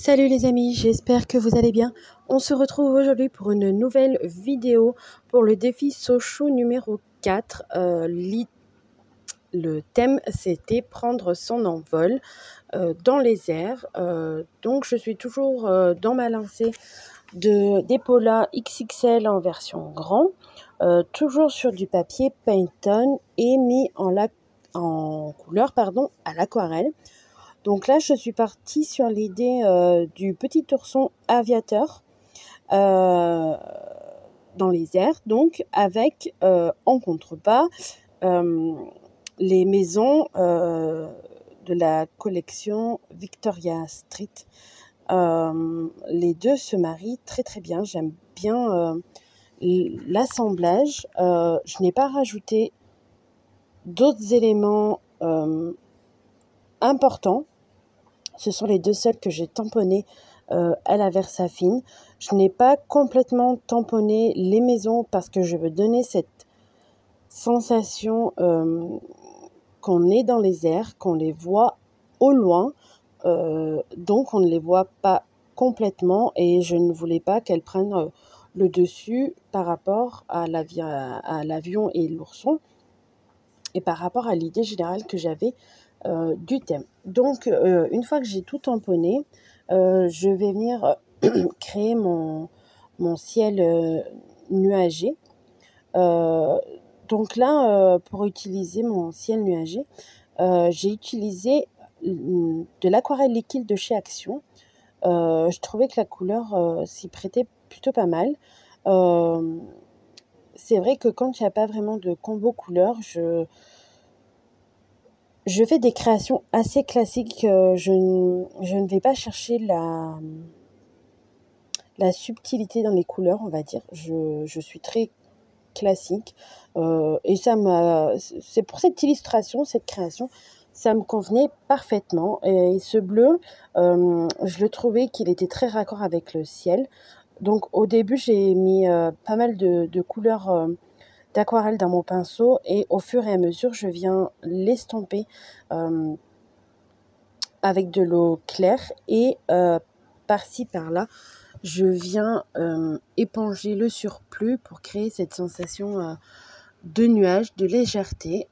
Salut les amis, j'espère que vous allez bien. On se retrouve aujourd'hui pour une nouvelle vidéo pour le défi Sochou numéro 4. Le thème, c'était prendre son envol dans les airs. Donc je suis toujours dans ma lancée des Pola XXL en version grand, toujours sur du papier Painton et mis en couleur à l'aquarelle. Donc là, je suis partie sur l'idée du petit ourson aviateur dans les airs, donc avec en contrebas les maisons de la collection Victoria Street. Les deux se marient très très bien. J'aime bien l'assemblage. Je n'ai pas rajouté d'autres éléments importants. Ce sont les deux seuls que j'ai tamponnés à la Versafine. Je n'ai pas complètement tamponné les maisons parce que je veux donner cette sensation qu'on est dans les airs, qu'on les voit au loin. Donc on ne les voit pas complètement et je ne voulais pas qu'elles prennent le dessus par rapport à l'avion et l'ourson et par rapport à l'idée générale que j'avais du thème. Donc une fois que j'ai tout tamponné, je vais venir créer mon ciel nuagé. Donc là, pour utiliser mon ciel nuagé, j'ai utilisé de l'aquarelle liquide de chez Action. Je trouvais que la couleur s'y prêtait plutôt pas mal. C'est vrai que quand il n'y a pas vraiment de combo couleur, je fais des créations assez classiques. Je ne vais pas chercher la subtilité dans les couleurs, on va dire. Je suis très classique. Et c'est pour cette illustration, cette création, ça me convenait parfaitement. Et ce bleu, je le trouvais qu'il était très raccord avec le ciel. Donc au début, j'ai mis pas mal de couleurs d'aquarelle dans mon pinceau et au fur et à mesure, je viens l'estomper avec de l'eau claire et par-ci par-là, je viens éponger le surplus pour créer cette sensation de nuage, de légèreté.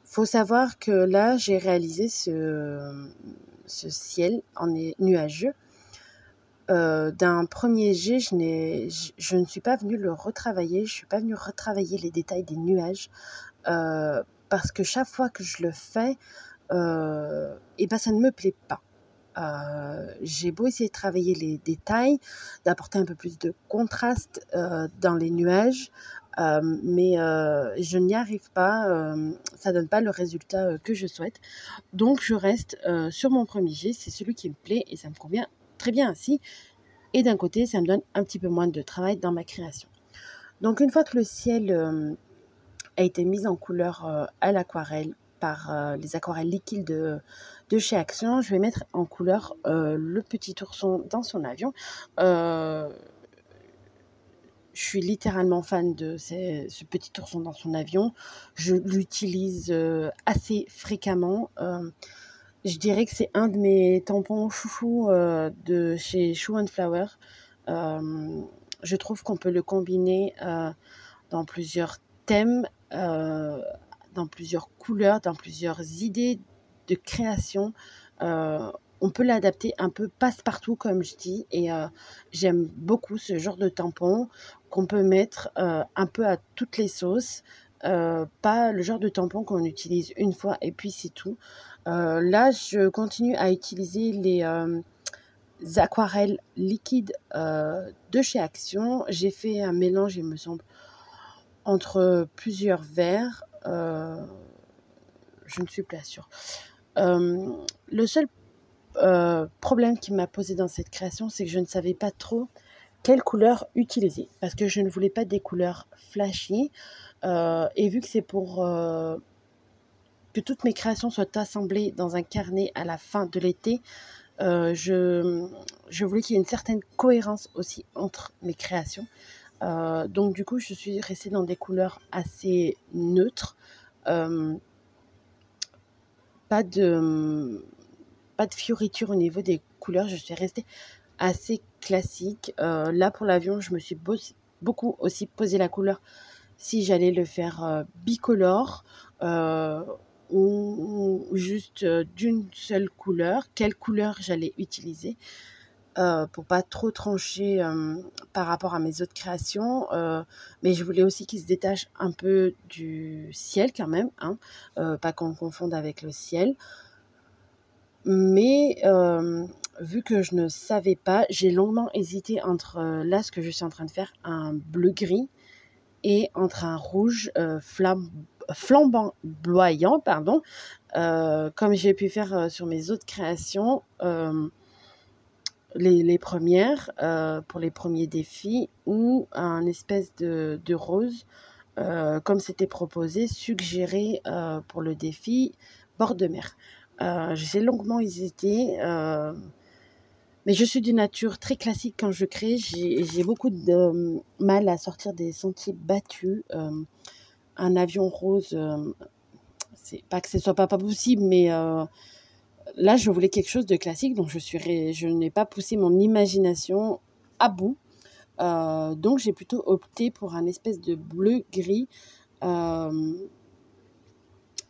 Faut savoir que là, j'ai réalisé ce ciel nuageux. D'un premier jet, je ne suis pas venue le retravailler, je ne suis pas venue retravailler les détails des nuages parce que chaque fois que je le fais, et ben ça ne me plaît pas. J'ai beau essayer de travailler les détails, d'apporter un peu plus de contraste dans les nuages, mais je n'y arrive pas, ça donne pas le résultat que je souhaite. Donc je reste sur mon premier jet, c'est celui qui me plaît et ça me convient très bien ainsi. Et d'un côté, ça me donne un petit peu moins de travail dans ma création. Donc une fois que le ciel a été mis en couleur à l'aquarelle par les aquarelles liquides de chez Action, je vais mettre en couleur le petit ourson dans son avion. Je suis littéralement fan de ce petit ourson dans son avion. Je l'utilise assez fréquemment. Je dirais que c'est un de mes tampons chouchou de chez Shoe and Flower. Je trouve qu'on peut le combiner dans plusieurs thèmes, dans plusieurs couleurs, dans plusieurs idées de création. On peut l'adapter un peu passe-partout, comme je dis, et j'aime beaucoup ce genre de tampon qu'on peut mettre un peu à toutes les sauces. Pas le genre de tampon qu'on utilise une fois et puis c'est tout. Là, je continue à utiliser les aquarelles liquides de chez Action. J'ai fait un mélange, il me semble, entre plusieurs verres. Je ne suis pas sûre. Le seul problème qui m'a posé dans cette création, c'est que je ne savais pas trop quelle couleur utiliser parce que je ne voulais pas des couleurs flashy et vu que c'est pour que toutes mes créations soient assemblées dans un carnet à la fin de l'été, je voulais qu'il y ait une certaine cohérence aussi entre mes créations. Donc du coup, je suis restée dans des couleurs assez neutres. Pas de fioriture au niveau des couleurs, je suis restée assez classique. Là, pour l'avion, je me suis beaucoup aussi posé la couleur si j'allais le faire bicolore ou juste d'une seule couleur, quelle couleur j'allais utiliser. Pour pas trop trancher par rapport à mes autres créations, mais je voulais aussi qu'il se détache un peu du ciel quand même, hein, pas qu'on confonde avec le ciel. Mais vu que je ne savais pas, j'ai longuement hésité entre là ce que je suis en train de faire, un bleu-gris, et entre un rouge flamboyant, pardon, comme j'ai pu faire sur mes autres créations. Les premières, pour les premiers défis, ou un espèce de rose, comme c'était proposé, suggéré pour le défi bord de mer. J'ai longuement hésité, mais je suis d'une nature très classique quand je crée. J'ai beaucoup de mal à sortir des sentiers battus. Un avion rose, c'est pas que ce soit pas possible, mais là, je voulais quelque chose de classique, donc je n'ai pas poussé mon imagination à bout. Donc, j'ai plutôt opté pour un espèce de bleu-gris.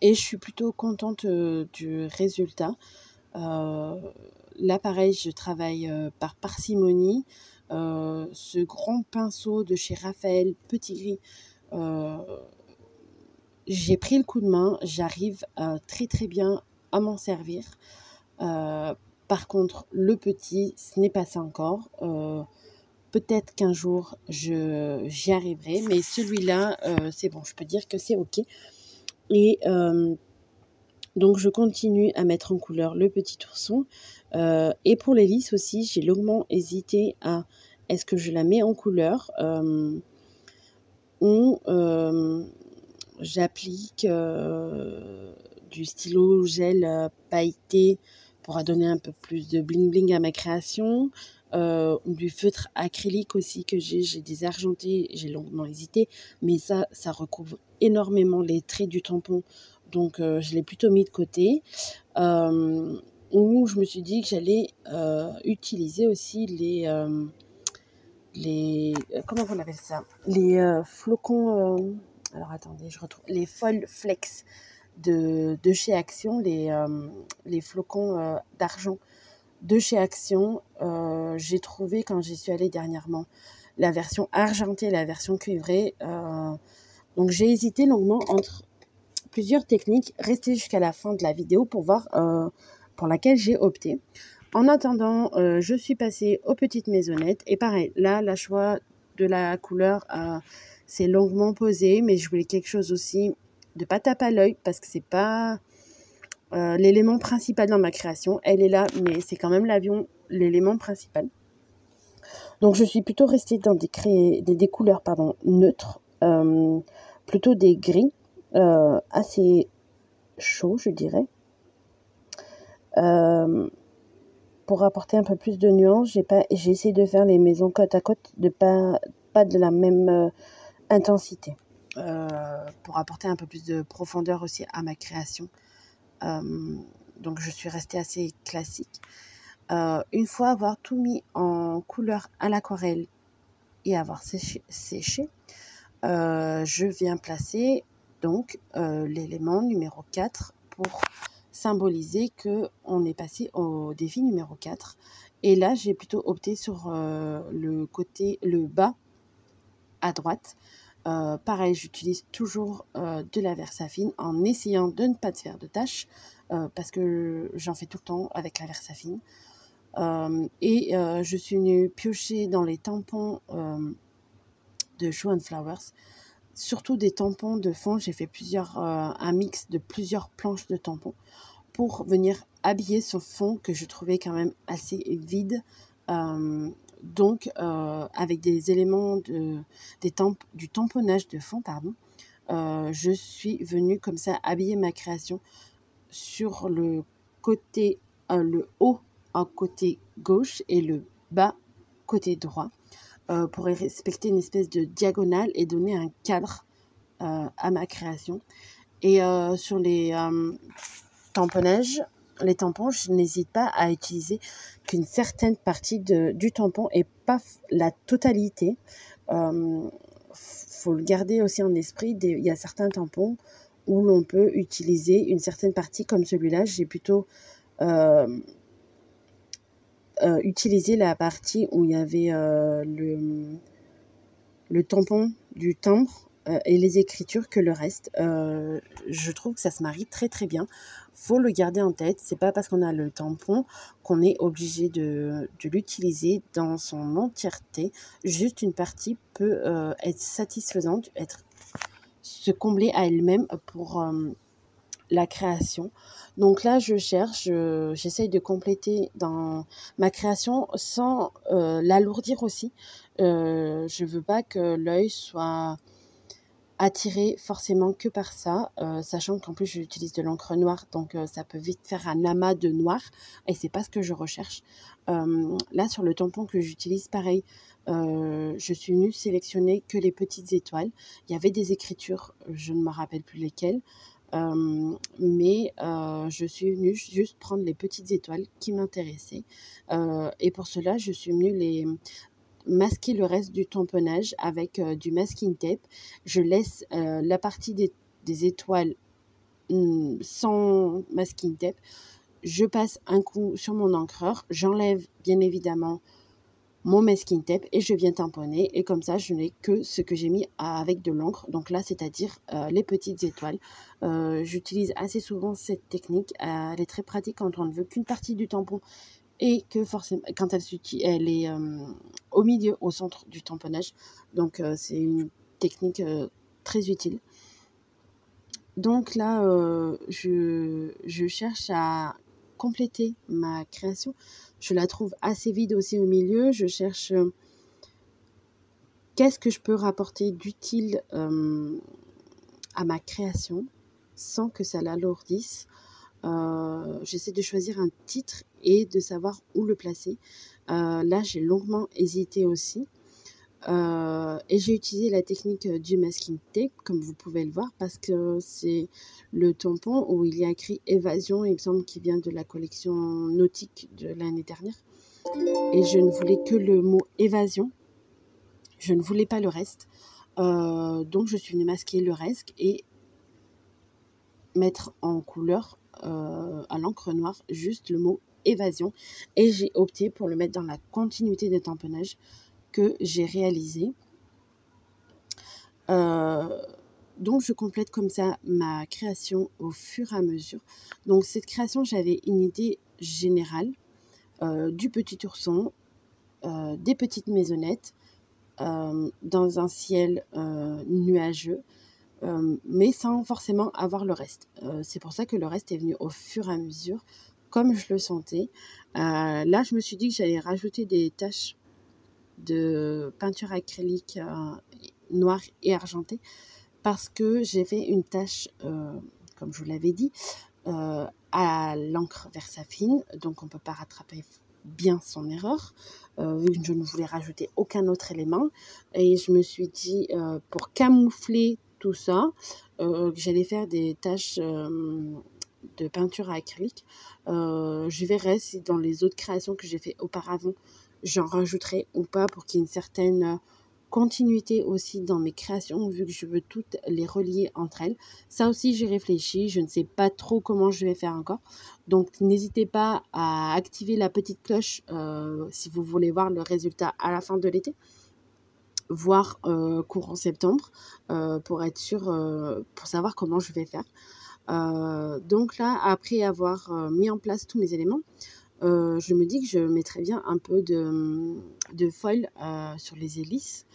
Et je suis plutôt contente du résultat. Là, pareil, je travaille par parcimonie. Ce grand pinceau de chez Raphaël Petit Gris, j'ai pris le coup de main. J'arrive très très bien à m'en servir. Par contre, le petit, ce n'est pas ça encore. Peut-être qu'un jour, j'y arriverai. Mais celui-là, c'est bon, je peux dire que c'est OK. Et donc, je continue à mettre en couleur le petit ourson. Et pour l'hélice aussi, j'ai longuement hésité à est-ce que je la mets en couleur ou j'applique du stylo gel pailleté pour donner un peu plus de bling bling à ma création. Du feutre acrylique aussi que j'ai des argentés, j'ai longuement hésité, mais ça recouvre énormément les traits du tampon, donc je l'ai plutôt mis de côté. Où je me suis dit que j'allais utiliser aussi les comment on appelle ça, les flocons, alors attendez, je retrouve les foil flex de chez Action, les flocons d'argent de chez Action. J'ai trouvé quand j'y suis allée dernièrement la version argentée et la version cuivrée. Donc j'ai hésité longuement entre plusieurs techniques. Restez jusqu'à la fin de la vidéo pour voir pour laquelle j'ai opté. En attendant, je suis passée aux petites maisonnettes. Et pareil, là, la choix de la couleur, c'est longuement posé. Mais je voulais quelque chose aussi de pas tape à l'œil, parce que c'est pas l'élément principal dans ma création. Elle est là, mais c'est quand même l'avion, l'élément principal. Donc, je suis plutôt restée dans des couleurs neutres, plutôt des gris assez chauds, je dirais. Pour apporter un peu plus de nuances, j'ai essayé de faire les maisons côte à côte, pas de la même intensité, pour apporter un peu plus de profondeur aussi à ma création. Donc je suis restée assez classique. Une fois avoir tout mis en couleur à l'aquarelle et avoir séché, je viens placer donc l'élément numéro 4 pour symboliser qu'on est passé au défi numéro 4. Et là, j'ai plutôt opté sur le bas à droite. Pareil, j'utilise toujours de la Versafine en essayant de ne pas te faire de tâches, parce que j'en fais tout le temps avec la Versafine. Et je suis venue piocher dans les tampons de Show and Flowers, surtout des tampons de fond. J'ai fait un mix de plusieurs planches de tampons pour venir habiller ce fond que je trouvais quand même assez vide. Donc, avec des éléments du tamponnage de fond, je suis venue comme ça habiller ma création sur le côté, le haut en côté gauche et le bas côté droit, pour respecter une espèce de diagonale et donner un cadre à ma création. Et sur les tamponnages, les tampons, je n'hésite pas à utiliser qu'une certaine partie du tampon et pas la totalité. Faut le garder aussi en esprit. Il y a certains tampons où l'on peut utiliser une certaine partie, comme celui-là. J'ai plutôt utilisé la partie où il y avait le tampon du timbre et les écritures que le reste. Je trouve que ça se marie très très bien. Faut le garder en tête. C'est pas parce qu'on a le tampon qu'on est obligé de l'utiliser dans son entièreté. Juste une partie peut être satisfaisante, se combler à elle-même pour la création. Donc là, j'essaye de compléter dans ma création sans l'alourdir aussi. Je veux pas que l'œil soit attiré forcément que par ça, sachant qu'en plus j'utilise de l'encre noire, donc ça peut vite faire un amas de noir et c'est pas ce que je recherche. Là, sur le tampon que j'utilise, pareil, je suis venue sélectionner que les petites étoiles. Il y avait des écritures, je ne me rappelle plus lesquelles, mais je suis venue juste prendre les petites étoiles qui m'intéressaient. Et pour cela, je suis venue masquer le reste du tamponnage avec du masking tape. Je laisse la partie des étoiles sans masking tape. Je passe un coup sur mon encreur. J'enlève bien évidemment mon masking tape et je viens tamponner. Et comme ça, je n'ai que ce que j'ai mis avec de l'encre. Donc là, c'est-à-dire les petites étoiles. J'utilise assez souvent cette technique. Elle est très pratique quand on ne veut qu'une partie du tampon et que forcément, quand elle est au milieu, au centre du tamponnage. Donc, c'est une technique très utile. Donc là, je cherche à compléter ma création. Je la trouve assez vide aussi au milieu. Je cherche qu'est-ce que je peux rapporter d'utile à ma création sans que ça l'alourdisse. J'essaie de choisir un titre et de savoir où le placer. Là, j'ai longuement hésité aussi. Et j'ai utilisé la technique du masking tape, comme vous pouvez le voir, parce que c'est le tampon où il y a écrit évasion, il me semble qu'il vient de la collection nautique de l'année dernière. Et je ne voulais que le mot évasion. Je ne voulais pas le reste. Donc, je suis venue masquer le reste et mettre en couleur à l'encre noire juste le mot évasion et j'ai opté pour le mettre dans la continuité des tamponnages que j'ai réalisé. Donc je complète comme ça ma création au fur et à mesure. Donc cette création, j'avais une idée générale du petit ourson, des petites maisonnettes dans un ciel nuageux. Mais sans forcément avoir le reste. C'est pour ça que le reste est venu au fur et à mesure, comme je le sentais. Là, je me suis dit que j'allais rajouter des taches de peinture acrylique noire et argentée parce que j'ai fait une tache, comme je vous l'avais dit, à l'encre Versafine, donc on ne peut pas rattraper bien son erreur, vu que je ne voulais rajouter aucun autre élément. Et je me suis dit, pour camoufler tout ça, que j'allais faire des taches de peinture à acrylique. Je verrai si dans les autres créations que j'ai fait auparavant, j'en rajouterai ou pas pour qu'il y ait une certaine continuité aussi dans mes créations, vu que je veux toutes les relier entre elles. Ça aussi, j'ai réfléchi. Je ne sais pas trop comment je vais faire encore. Donc, n'hésitez pas à activer la petite cloche si vous voulez voir le résultat à la fin de l'été, voire courant septembre, pour être sûr, pour savoir comment je vais faire. Donc là, après avoir mis en place tous mes éléments, je me dis que je mettrais bien un peu de foil sur les hélices.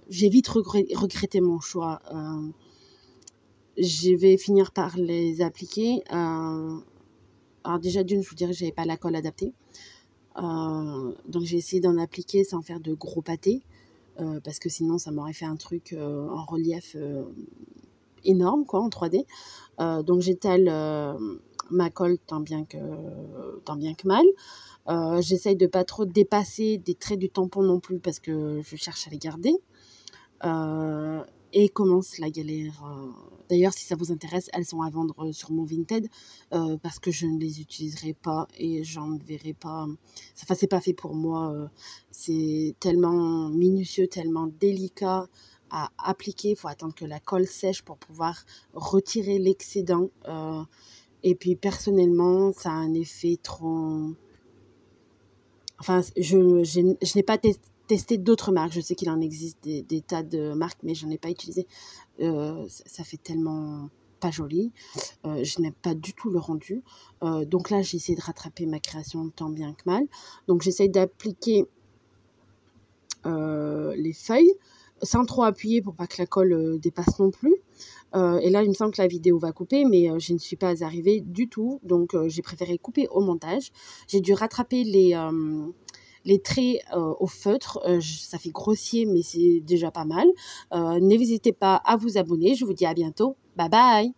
J'ai vite regretté mon choix. Je vais finir par les appliquer. Alors déjà d'une, je vous dirais que j'avais pas la colle adaptée. Donc j'ai essayé d'en appliquer sans faire de gros pâtés. Parce que sinon ça m'aurait fait un truc en relief énorme, quoi, en 3D. Donc j'étale ma colle tant bien que mal. J'essaye de pas trop dépasser des traits du tampon non plus parce que je cherche à les garder. et commence la galère. D'ailleurs, si ça vous intéresse, elles sont à vendre sur mon Vinted parce que je ne les utiliserai pas et j'en verrai pas. Enfin, c'est pas fait pour moi. C'est tellement minutieux, tellement délicat à appliquer. Il faut attendre que la colle sèche pour pouvoir retirer l'excédent. Et puis personnellement, ça a un effet trop... Enfin, je n'ai pas testé d'autres marques. Je sais qu'il en existe des tas de marques, mais je n'en ai pas utilisé. Ça fait tellement pas joli. Je n'aime pas du tout le rendu. Donc là, j'ai essayé de rattraper ma création tant bien que mal. Donc j'essaye d'appliquer les feuilles sans trop appuyer pour pas que la colle dépasse non plus. Et là, il me semble que la vidéo va couper, mais je ne suis pas arrivée du tout. Donc, j'ai préféré couper au montage. J'ai dû rattraper les traits au feutre. Ça fait grossier, mais c'est déjà pas mal. N'hésitez pas à vous abonner. Je vous dis à bientôt. Bye bye!